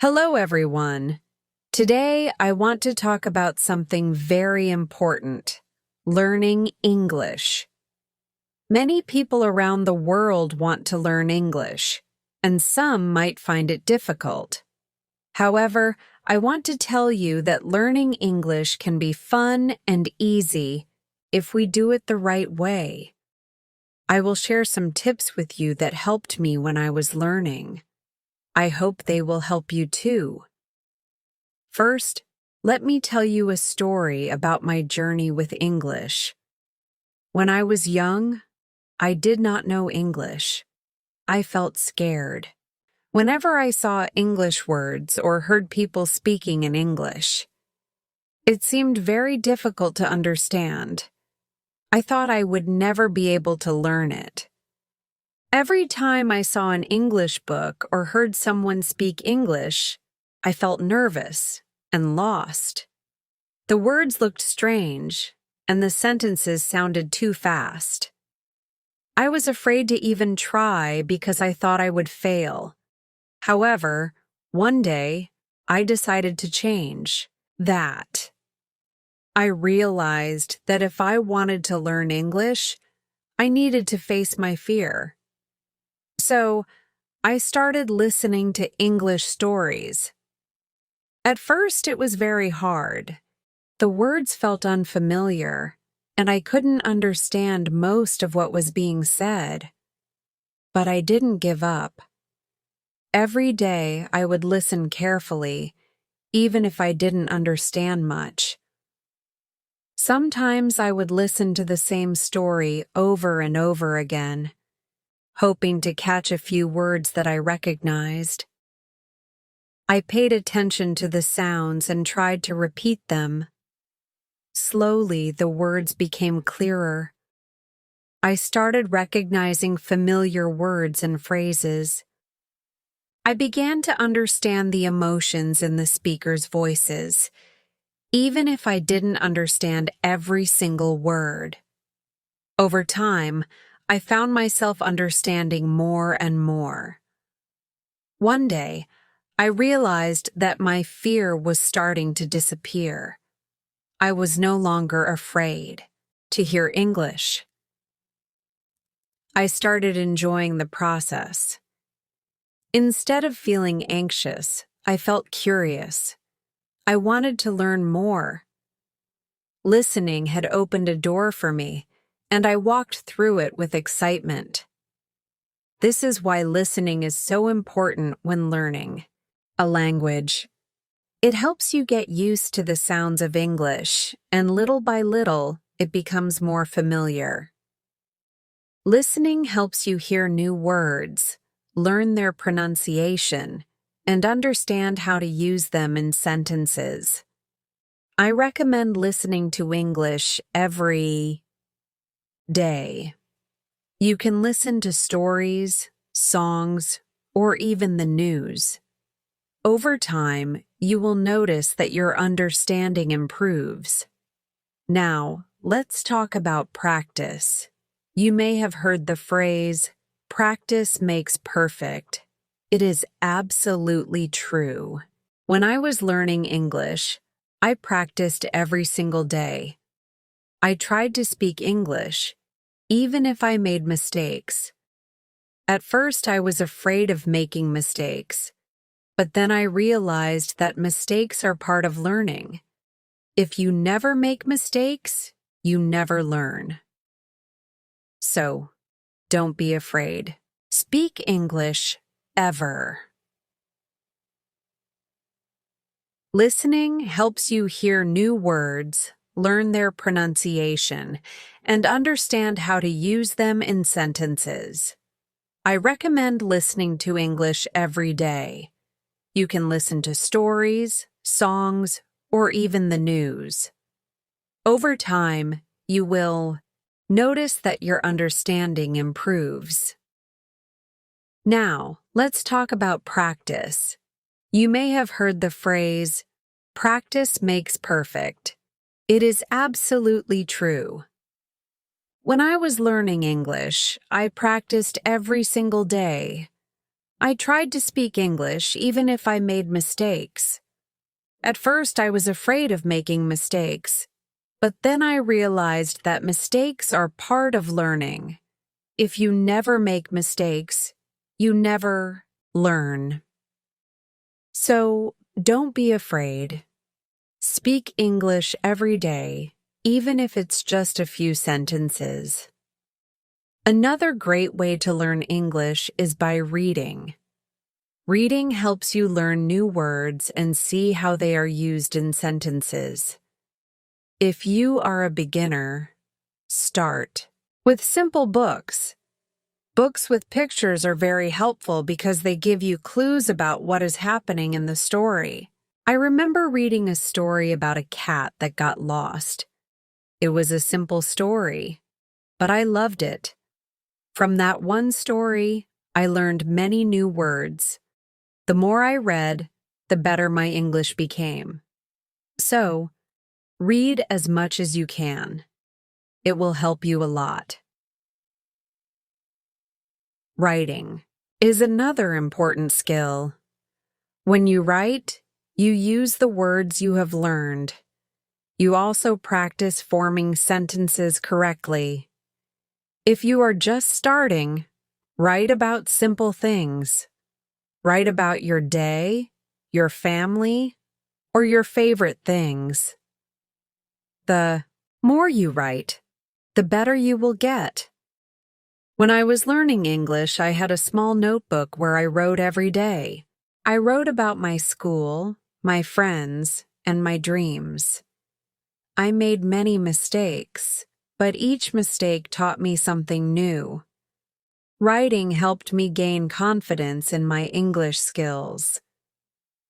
Hello, everyone. Today, I want to talk about something very important: learning English. Many people around the world want to learn English, and some might find it difficult. However, I want to tell you that learning English can be fun and easy if we do it the right way. I will share some tips with you that helped me when I was learning. I hope they will help you too. First, let me tell you a story about my journey with English. When I was young, I did not know English. I felt scared. Whenever I saw English words or heard people speaking in English, it seemed very difficult to understand. I thought I would never be able to learn it. Every time I saw an English book or heard someone speak English, I felt nervous and lost. The words looked strange, and the sentences sounded too fast. I was afraid to even try because I thought I would fail. However, one day, I decided to change that. I realized that if I wanted to learn English, I needed to face my fear. So, I started listening to English stories. At first, it was very hard. The words felt unfamiliar, and I couldn't understand most of what was being said. But I didn't give up. Every day, I would listen carefully, even if I didn't understand much. Sometimes I would listen to the same story over and over again, hoping to catch a few words that I recognized. I paid attention to the sounds and tried to repeat them. Slowly, the words became clearer. I started recognizing familiar words and phrases. I began to understand the emotions in the speakers' voices, even if I didn't understand every single word. Over time, I found myself understanding more and more. One day, I realized that my fear was starting to disappear. I was no longer afraid to hear English. I started enjoying the process. Instead of feeling anxious, I felt curious. I wanted to learn more. Listening had opened a door for me, and I walked through it with excitement. This is why listening is so important when learning a language. It helps you get used to the sounds of English, and little by little, it becomes more familiar. Listening helps you hear new words, learn their pronunciation, and understand how to use them in sentences. I recommend listening to English every day. You can listen to stories, songs, or even the news. Over time, you will notice that your understanding improves. Now, let's talk about practice. You may have heard the phrase, "Practice makes perfect." It is absolutely true. When I was learning English, I practiced every single day. I tried to speak English, even if I made mistakes. At first, I was afraid of making mistakes, but then I realized that mistakes are part of learning. If you never make mistakes, you never learn. So, don't be afraid. Speak English ever. Listening helps you hear new words, learn their pronunciation, and understand how to use them in sentences. I recommend listening to English every day. You can listen to stories, songs, or even the news. Over time, you will notice that your understanding improves. Now, let's talk about practice. You may have heard the phrase, "Practice makes perfect." It is absolutely true. When I was learning English, I practiced every single day. I tried to speak English even if I made mistakes. At first, I was afraid of making mistakes, but then I realized that mistakes are part of learning. If you never make mistakes, you never learn. So, don't be afraid. Speak English every day, even if it's just a few sentences. Another great way to learn English is by reading. Reading helps you learn new words and see how they are used in sentences. If you are a beginner, start with simple books. Books with pictures are very helpful because they give you clues about what is happening in the story. I remember reading a story about a cat that got lost. It was a simple story, but I loved it. From that one story, I learned many new words. The more I read, the better my English became. So, read as much as you can. It will help you a lot. Writing is another important skill. When you write, you use the words you have learned. You also practice forming sentences correctly. If you are just starting, write about simple things. Write about your day, your family, or your favorite things. The more you write, the better you will get. When I was learning English, I had a small notebook where I wrote every day. I wrote about my school, my friends, and my dreams. I made many mistakes, but each mistake taught me something new. Writing helped me gain confidence in my English skills.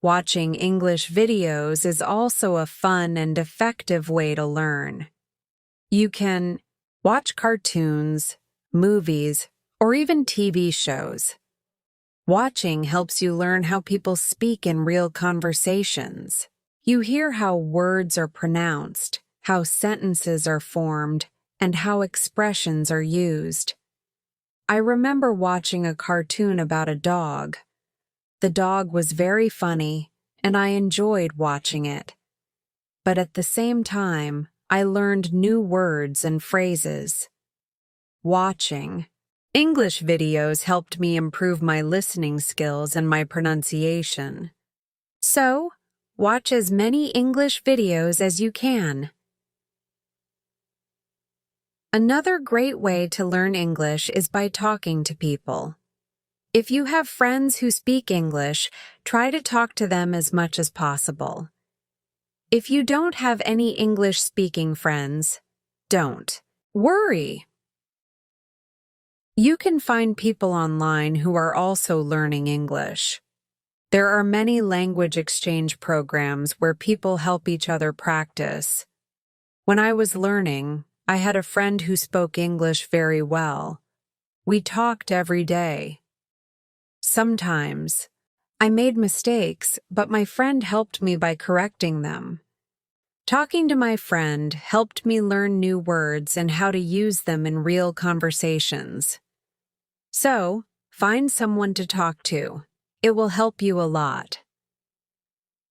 Watching English videos is also a fun and effective way to learn. You can watch cartoons, movies, or even TV shows. Watching helps you learn how people speak in real conversations. You hear how words are pronounced, how sentences are formed, and how expressions are used. I remember watching a cartoon about a dog. The dog was very funny, and I enjoyed watching it. But at the same time, I learned new words and phrases. Watching English videos helped me improve my listening skills and my pronunciation. So, watch as many English videos as you can. Another great way to learn English is by talking to people. If you have friends who speak English, try to talk to them as much as possible. If you don't have any English-speaking friends, don't worry. You can find people online who are also learning English. There are many language exchange programs where people help each other practice. When I was learning, I had a friend who spoke English very well. We talked every day. Sometimes, I made mistakes, but my friend helped me by correcting them. Talking to my friend helped me learn new words and how to use them in real conversations. So, find someone to talk to. It will help you a lot.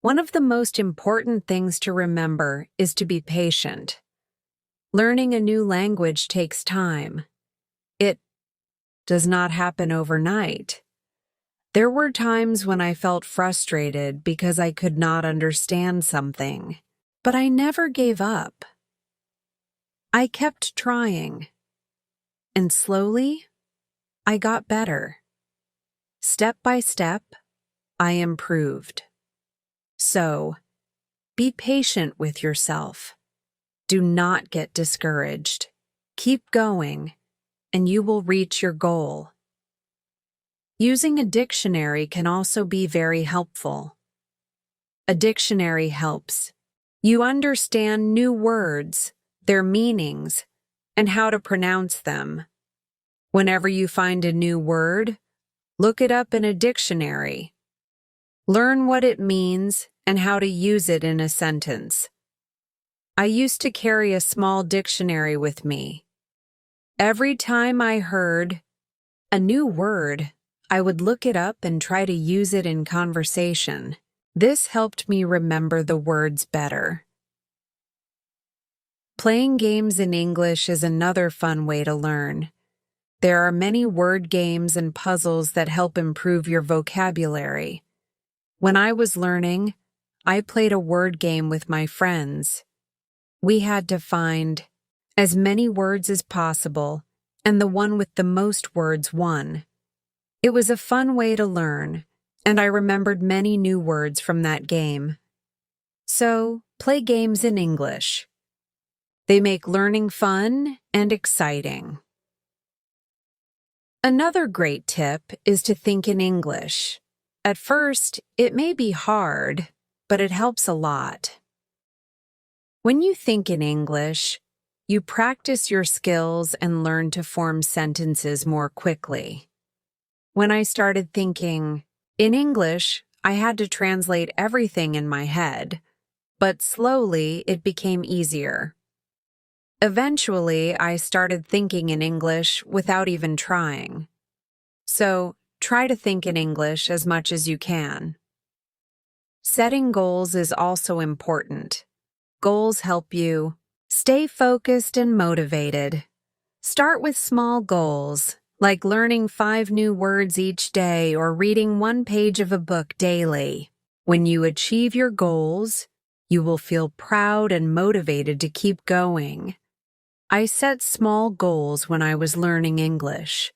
One of the most important things to remember is to be patient. Learning a new language takes time. It does not happen overnight. There were times when I felt frustrated because I could not understand something, but I never gave up. I kept trying, and slowly, I got better. Step by step, I improved. So, be patient with yourself. Do not get discouraged. Keep going, and you will reach your goal. Using a dictionary can also be very helpful. A dictionary helps you understand new words, their meanings, and how to pronounce them. Whenever you find a new word, look it up in a dictionary. Learn what it means and how to use it in a sentence. I used to carry a small dictionary with me. Every time I heard a new word, I would look it up and try to use it in conversation. This helped me remember the words better. Playing games in English is another fun way to learn. There are many word games and puzzles that help improve your vocabulary. When I was learning, I played a word game with my friends. We had to find as many words as possible, and the one with the most words won. It was a fun way to learn, and I remembered many new words from that game. So, play games in English. They make learning fun and exciting. Another great tip is to think in English. At first, it may be hard, but it helps a lot. When you think in English, you practice your skills and learn to form sentences more quickly. When I started thinking in English, I had to translate everything in my head, but slowly it became easier. Eventually, I started thinking in English without even trying. So, try to think in English as much as you can. Setting goals is also important. Goals help you stay focused and motivated. Start with small goals, like learning 5 new words each day or reading 1 page of a book daily. When you achieve your goals, you will feel proud and motivated to keep going. I set small goals when I was learning English.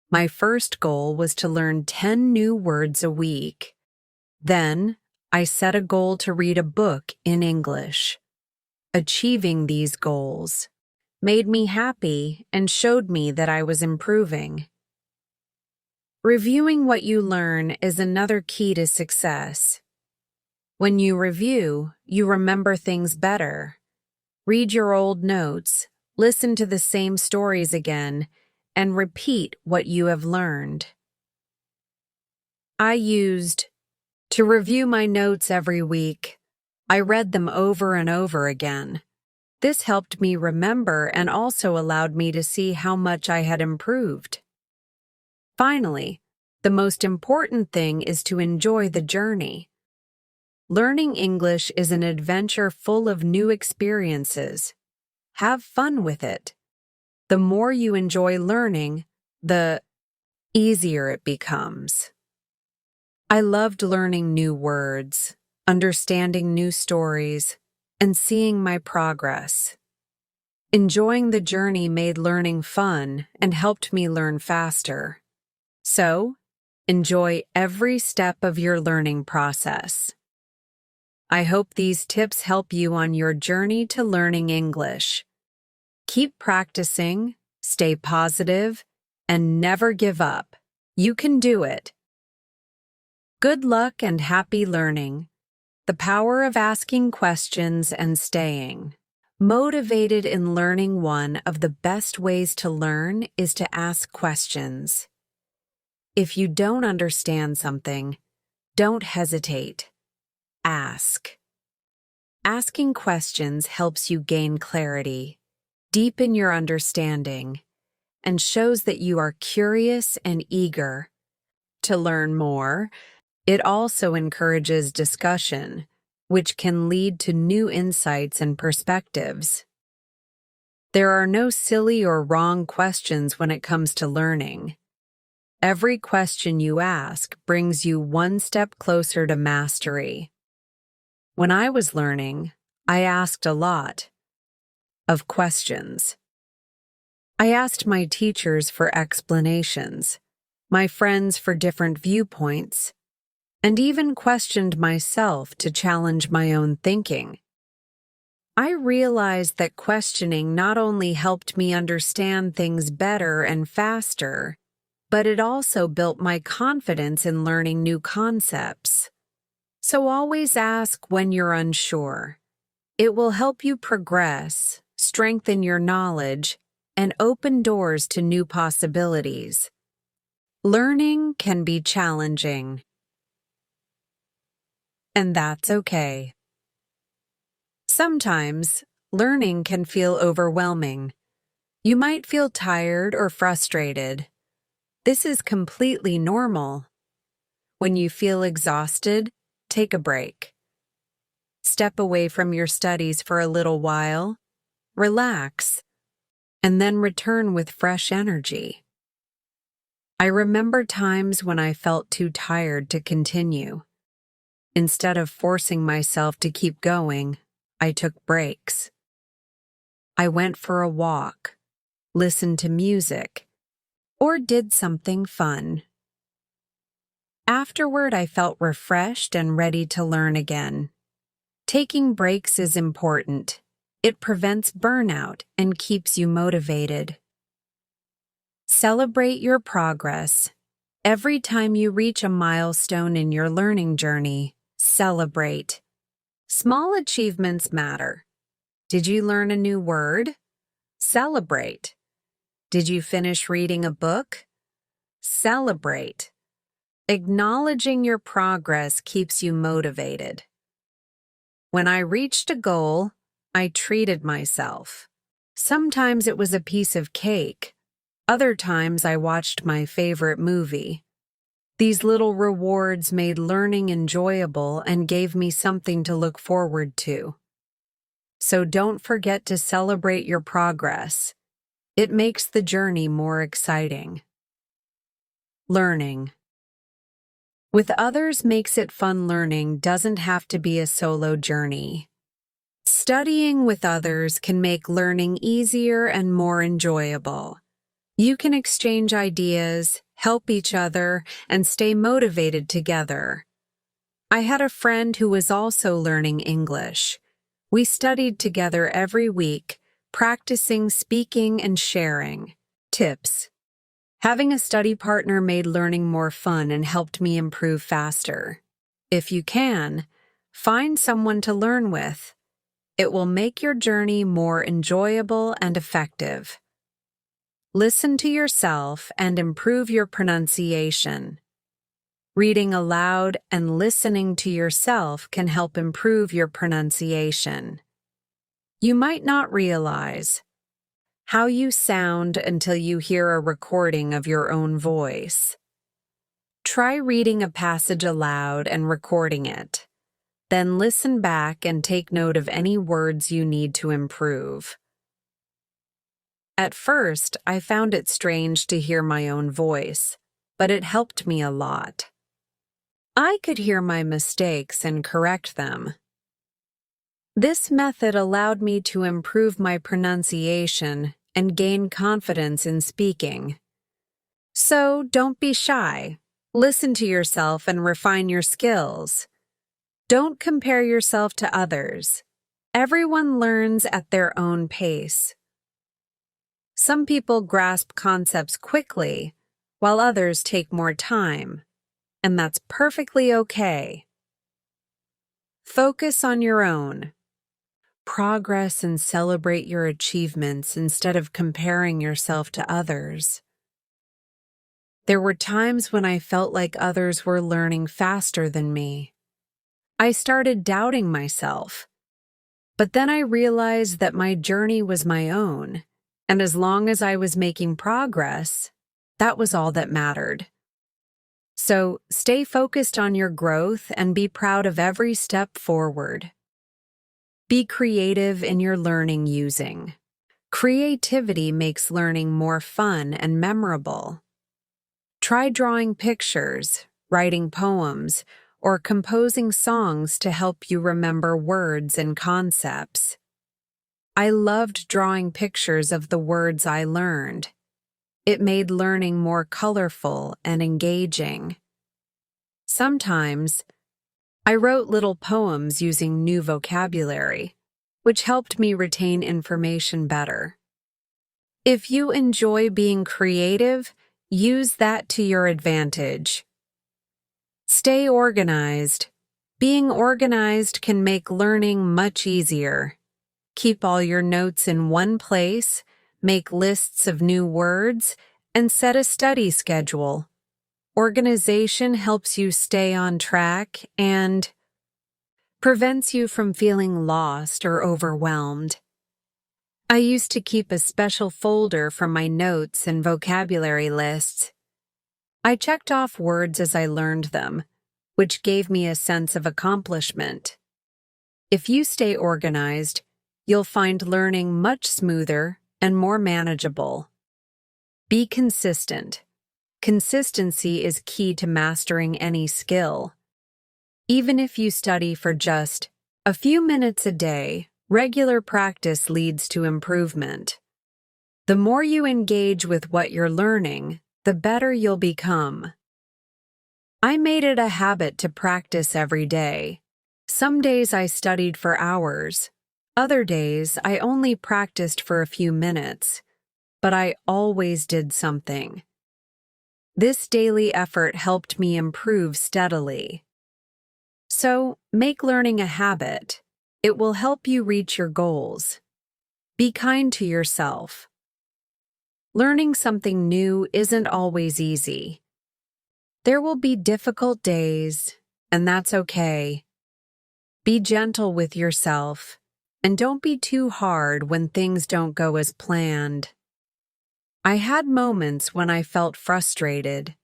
My first goal was to learn 10 new words a week. Then, I set a goal to read a book in English. Achieving these goals made me happy and showed me that I was improving. Reviewing what you learn is another key to success. When you review, you remember things better. Read your old notes, listen to the same stories again, and repeat what you have learned. I used to review my notes every week. I read them over and over again. This helped me remember and also allowed me to see how much I had improved. Finally, the most important thing is to enjoy the journey. Learning English is an adventure full of new experiences. Have fun with it. The more you enjoy learning, the easier it becomes. I loved learning new words, understanding new stories, and seeing my progress. Enjoying the journey made learning fun and helped me learn faster. So, enjoy every step of your learning process. I hope these tips help you on your journey to learning English. Keep practicing, stay positive, and never give up. You can do it. Good luck and happy learning. The power of asking questions and staying motivated in learning. One of the best ways to learn is to ask questions. If you don't understand something, don't hesitate. Ask. Asking questions helps you gain clarity, deepen your understanding, and shows that you are curious and eager to learn more. It also encourages discussion, which can lead to new insights and perspectives. There are no silly or wrong questions when it comes to learning. Every question you ask brings you one step closer to mastery. When I was learning, I asked a lot of questions. I asked my teachers for explanations, my friends for different viewpoints, and even questioned myself to challenge my own thinking. I realized that questioning not only helped me understand things better and faster, but it also built my confidence in learning new concepts. So always ask when you're unsure. It will help you progress, strengthen your knowledge, and open doors to new possibilities. Learning can be challenging, and that's okay. Sometimes, learning can feel overwhelming. You might feel tired or frustrated. This is completely normal. When you feel exhausted, take a break. Step away from your studies for a little while, relax, and then return with fresh energy. I remember times when I felt too tired to continue. Instead of forcing myself to keep going, I took breaks. I went for a walk, listened to music, or did something fun. Afterward, I felt refreshed and ready to learn again. Taking breaks is important. It prevents burnout and keeps you motivated. Celebrate your progress. Every time you reach a milestone in your learning journey, celebrate. Small achievements matter. Did you learn a new word? Celebrate. Did you finish reading a book? Celebrate. Acknowledging your progress keeps you motivated. When I reached a goal, I treated myself. Sometimes it was a piece of cake. Other times I watched my favorite movie. These little rewards made learning enjoyable and gave me something to look forward to. So don't forget to celebrate your progress. It makes the journey more exciting. Learning. With others makes it fun. Learning doesn't have to be a solo journey. Studying with others can make learning easier and more enjoyable. You can exchange ideas, help each other, and stay motivated together. I had a friend who was also learning English. We studied together every week, practicing speaking and sharing. Tips. Having a study partner made learning more fun and helped me improve faster. If you can, find someone to learn with. It will make your journey more enjoyable and effective. Listen to yourself and improve your pronunciation. Reading aloud and listening to yourself can help improve your pronunciation. You might not realize how you sound until you hear a recording of your own voice. Try reading a passage aloud and recording it. Then listen back and take note of any words you need to improve. At first, I found it strange to hear my own voice, but it helped me a lot. I could hear my mistakes and correct them. This method allowed me to improve my pronunciation and gain confidence in speaking. So don't be shy. Listen to yourself and refine your skills. Don't compare yourself to others. Everyone learns at their own pace. Some people grasp concepts quickly, while others take more time, and that's perfectly okay. Focus on your own progress and celebrate your achievements instead of comparing yourself to others. There were times when I felt like others were learning faster than me. I started doubting myself, but then I realized that my journey was my own, and as long as I was making progress, that was all that mattered. So stay focused on your growth and be proud of every step forward. Be creative in your learning using. Creativity makes learning more fun and memorable. Try drawing pictures, writing poems, or composing songs to help you remember words and concepts. I loved drawing pictures of the words I learned. It made learning more colorful and engaging. Sometimes, I wrote little poems using new vocabulary, which helped me retain information better. If you enjoy being creative, use that to your advantage. Stay organized. Being organized can make learning much easier. Keep all your notes in one place, make lists of new words, and set a study schedule. Organization helps you stay on track and prevents you from feeling lost or overwhelmed. I used to keep a special folder for my notes and vocabulary lists. I checked off words as I learned them, which gave me a sense of accomplishment. If you stay organized, you'll find learning much smoother and more manageable. Be consistent. Consistency is key to mastering any skill. Even if you study for just a few minutes a day, regular practice leads to improvement. The more you engage with what you're learning, the better you'll become. I made it a habit to practice every day. Some days I studied for hours. Other days I only practiced for a few minutes, but I always did something. This daily effort helped me improve steadily. So, make learning a habit. It will help you reach your goals. Be kind to yourself. Learning something new isn't always easy. There will be difficult days, and that's okay. Be gentle with yourself, and don't be too hard when things don't go as planned. I had moments when I felt frustrated,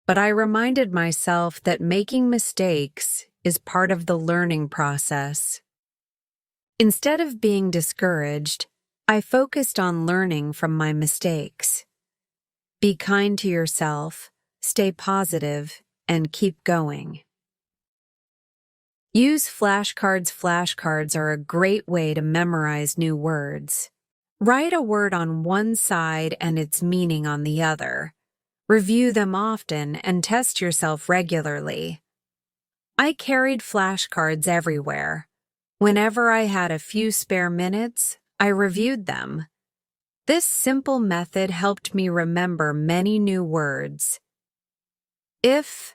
but I reminded myself that making mistakes is part of the learning process. Instead of being discouraged, I focused on learning from my mistakes. Be kind to yourself, stay positive, and keep going. Use flashcards. Flashcards are a great way to memorize new words. Write a word on one side and its meaning on the other. Review them often and test yourself regularly. I carried flashcards everywhere. Whenever I had a few spare minutes, I reviewed them. This simple method helped me remember many new words. If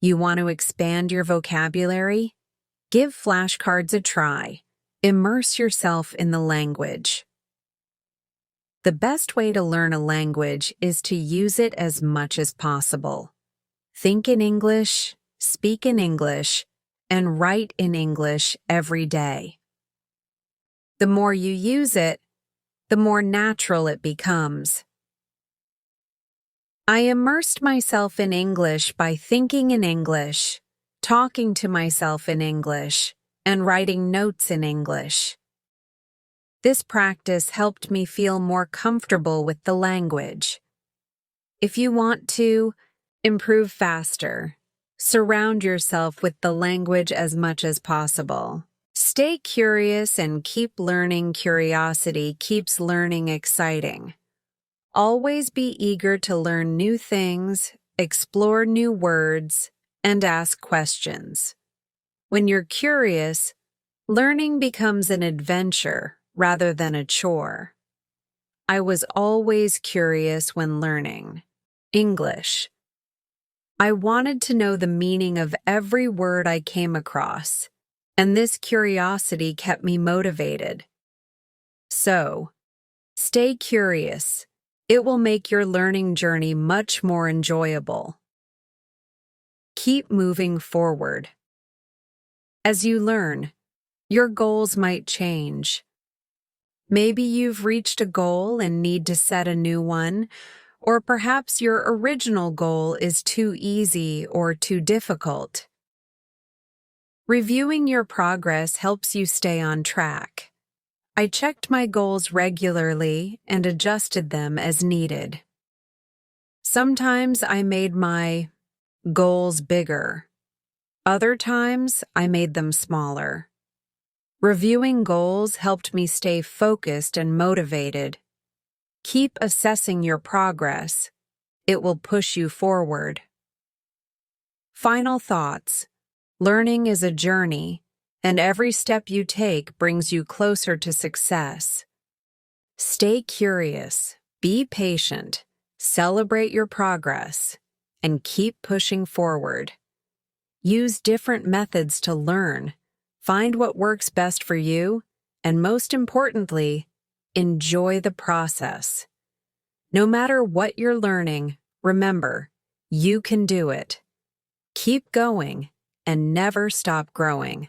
you want to expand your vocabulary, give flashcards a try. Immerse yourself in the language. The best way to learn a language is to use it as much as possible. Think in English, speak in English, and write in English every day. The more you use it, the more natural it becomes. I immersed myself in English by thinking in English, talking to myself in English, and writing notes in English. This practice helped me feel more comfortable with the language. If you want to improve faster, surround yourself with the language as much as possible. Stay curious and keep learning. Curiosity keeps learning exciting. Always be eager to learn new things, explore new words, and ask questions. When you're curious, learning becomes an adventure rather than a chore. I was always curious when learning English. I wanted to know the meaning of every word I came across, and this curiosity kept me motivated. So, stay curious. It will make your learning journey much more enjoyable. Keep moving forward. As you learn, your goals might change. Maybe you've reached a goal and need to set a new one, or perhaps your original goal is too easy or too difficult. Reviewing your progress helps you stay on track. I checked my goals regularly and adjusted them as needed. Sometimes I made my goals bigger. Other times I made them smaller. Reviewing goals helped me stay focused and motivated. Keep assessing your progress. It will push you forward. Final thoughts. Learning is a journey, and every step you take brings you closer to success. Stay curious, be patient, celebrate your progress, and keep pushing forward. Use different methods to learn. Find what works best for you, and most importantly, enjoy the process. No matter what you're learning, remember, you can do it. Keep going and never stop growing.